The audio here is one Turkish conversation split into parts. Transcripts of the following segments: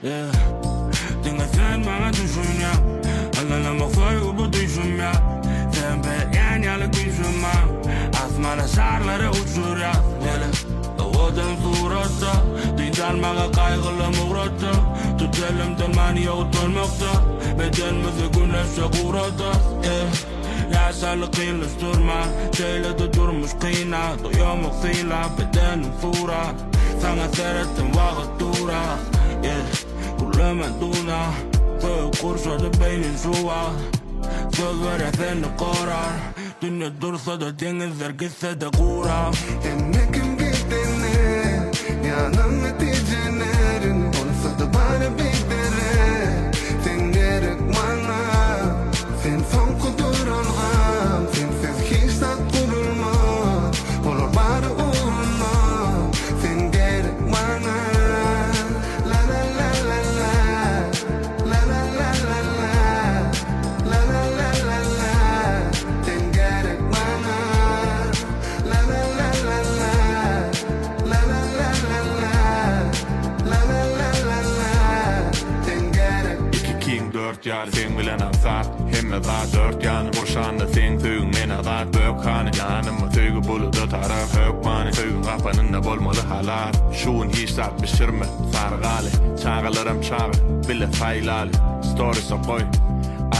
Dinga sen bana düşün ya. Anlalamak soygu bu düşüm ya. Sen beğen yalık düşüm ya. Asmana şarları uçur ya. Odan suratta Dindarmaga kaygılım uğratta Tut elimden mani yağıtılmakta Bedenimizi güneşe uğratta Yaşarlık kıyılıştırma Şeylede durmuş kıyına Doyamuk sıyla bedenim sura Sana seyrettim vakit dura Kullemen duna Köy kurşadı beynin şuva Söz ver efendi korar Dünya dursa da denizler gitse de kura Ennekim gittiğini Yanım neticelerin Olsa da bana bildirin Sen gerek bana Sen son kudurulğam Sensiz hiç tat kurulmaz Olur bari uğruna Sen gerek bana La la la la la La la la la la La la la la la Sen gerek bana La la la la la La la la la la La la la la la Sen gerek İki king dört yar sen bilen ansat Hemme da dört yanı boşandı sen tüyün mena da bök hani yanıma tüygü buludu taraf hök mani tüygün kapanında bolmalı halat Şuun hiçsat pişirme sargali çağılarım çağı bile faylali Storysa koy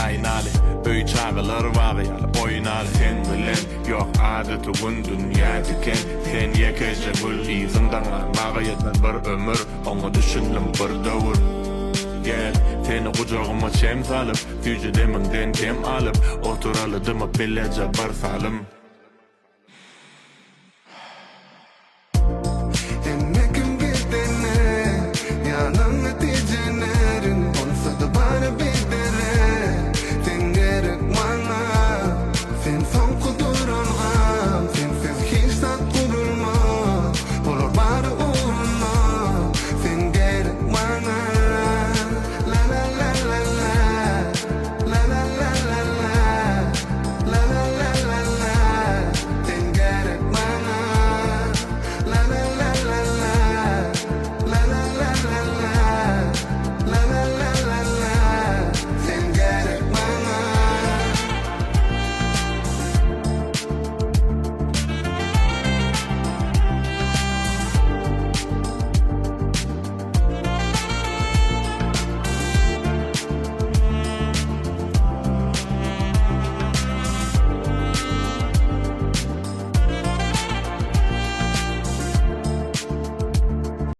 aynali Öy çağıları vagiyalı oynali Sen bilen yok adeti gün dünya diken Sen yekece gül izinden mağa yetmez bir ömür Onu düşündüm bir dövür Gel seni kucağıma çem salıp Yüce deminden kem alıp Oturalıdıma bilece bir salim